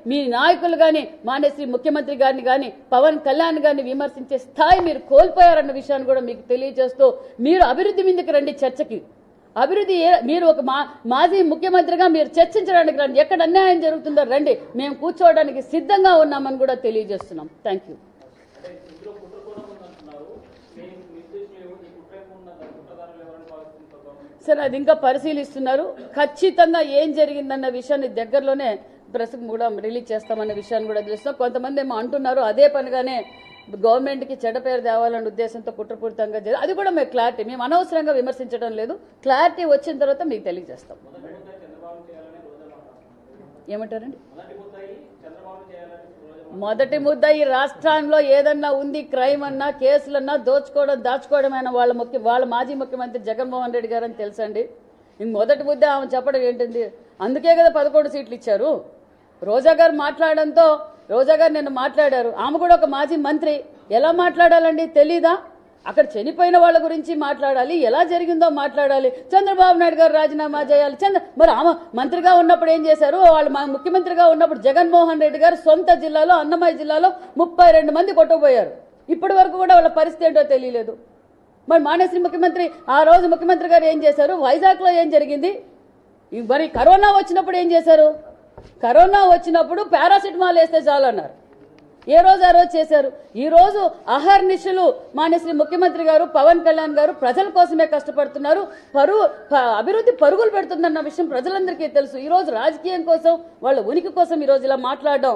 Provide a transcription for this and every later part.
మీ నాయకులు కానీ మానేశ్రీ ముఖ్యమంత్రి గారిని కానీ పవన్ కళ్యాణ్ గారిని విమర్శించే స్థాయి మీరు కోల్పోయారన్న విషయాన్ని కూడా మీకు తెలియజేస్తూ మీరు అభివృద్ధి మీదకి రండి చర్చకి. అభివృద్ధి మీరు ఒక మాజీ ముఖ్యమంత్రిగా మీరు చర్చించడానికి రండి, ఎక్కడ అన్యాయం జరుగుతుందో రండి, మేము కూర్చోవడానికి సిద్ధంగా ఉన్నామని కూడా తెలియజేస్తున్నాం. Thank you. సార్ అది ఇంకా పరిశీలిస్తున్నారు. ఖచ్చితంగా ఏం జరిగిందన్న విషయాన్ని దగ్గరలోనే ప్రెస్ కూడా రిలీజ్ చేస్తామన్న విషయాన్ని కూడా తెలుస్తాం. కొంతమంది ఏమో అంటున్నారు అదే పనిగానే గవర్నమెంట్కి చెడ్డ పేరు తేవాలన్న ఉద్దేశంతో కుట్రపూరితంగా అది కూడా మేము క్లారిటీ, మేము అనవసరంగా విమర్శించడం లేదు. క్లారిటీ వచ్చిన తర్వాత మీకు తెలియజేస్తాం. ఏమంటారండి? మొదటి ముద్ద ఈ రాష్ట్రంలో ఏదన్నా ఉంది, క్రైమ్ అన్నా కేసులన్నా దాచుకోవడమైనా వాళ్ళ మాజీ ముఖ్యమంత్రి జగన్మోహన్ రెడ్డి గారు అని తెలుసండి. ఇంక మొదటి ముద్ద ఆమె చెప్పడం ఏంటండి? అందుకే కదా 11 సీట్లు ఇచ్చారు. రోజా గారు మాట్లాడడంతో, రోజా గారు నిన్న మాట్లాడారు, ఆమె కూడా ఒక మాజీ మంత్రి, ఎలా మాట్లాడాలండి తెలీదా? అక్కడ చనిపోయిన వాళ్ళ గురించి మాట్లాడాలి, ఎలా జరిగిందో మాట్లాడాలి. చంద్రబాబు నాయుడు గారు రాజీనామా చేయాలి. మరి ఆమె మంత్రిగా ఉన్నప్పుడు ఏం చేశారు? వాళ్ళు ముఖ్యమంత్రిగా ఉన్నప్పుడు జగన్మోహన్ రెడ్డి గారు సొంత జిల్లాలో అన్నమయ్య జిల్లాలో 32 మంది కొట్టుకుపోయారు. ఇప్పటి వరకు కూడా వాళ్ళ పరిస్థితి ఏంటో తెలియలేదు. మరి మానేశ్రీ ముఖ్యమంత్రి ఆ రోజు ముఖ్యమంత్రి గారు ఏం చేశారు? వైజాగ్లో ఏం జరిగింది? మరి కరోనా వచ్చినప్పుడు ఏం చేశారు? కరోనా వచ్చినప్పుడు పారాసిటమాల్ వేస్తే చాలు అన్నారు. ఏ రోజు ఆ రోజు చేశారు. ఈ రోజు అహర్నిశలు మానేశ్రీ ముఖ్యమంత్రి గారు పవన్ కళ్యాణ్ గారు ప్రజల కోసమే కష్టపడుతున్నారు. అభివృద్ధి పరుగులు పెడుతుందన్న విషయం ప్రజలందరికీ తెలుసు. ఈ రోజు రాజకీయం కోసం, వాళ్ళ ఉనికి కోసం ఈ రోజు ఇలా మాట్లాడడం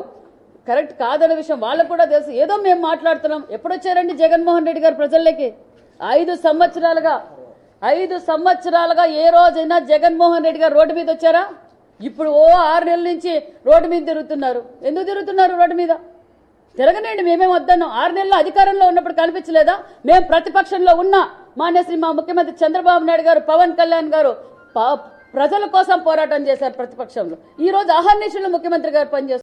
కరెక్ట్ కాదన్న విషయం వాళ్ళకు కూడా తెలుసు. ఏదో మేము మాట్లాడుతున్నాం. ఎప్పుడొచ్చారండి జగన్మోహన్ రెడ్డి గారు ప్రజల్లోకి? 5 సంవత్సరాలుగా ఏ రోజైనా జగన్మోహన్ రెడ్డి గారు రోడ్డు మీద వచ్చారా? ఇప్పుడు 6 నెలల నుంచి రోడ్డు మీద తిరుగుతున్నారు. ఎందుకు తిరుగుతున్నారు రోడ్డు మీద? తిరగనండి, మేమేం వద్దన్నాం. 6 నెలల్లో అధికారంలో ఉన్నప్పుడు కనిపించలేదా? మేము ప్రతిపక్షంలో ఉన్నా మానేశ్రీ మా ముఖ్యమంత్రి చంద్రబాబు నాయుడు గారు, పవన్ కళ్యాణ్ గారు ప్రజల కోసం పోరాటం చేశారు ప్రతిపక్షంలో. ఈ రోజు అహర్నిశలు ముఖ్యమంత్రి గారు పనిచేస్తారు.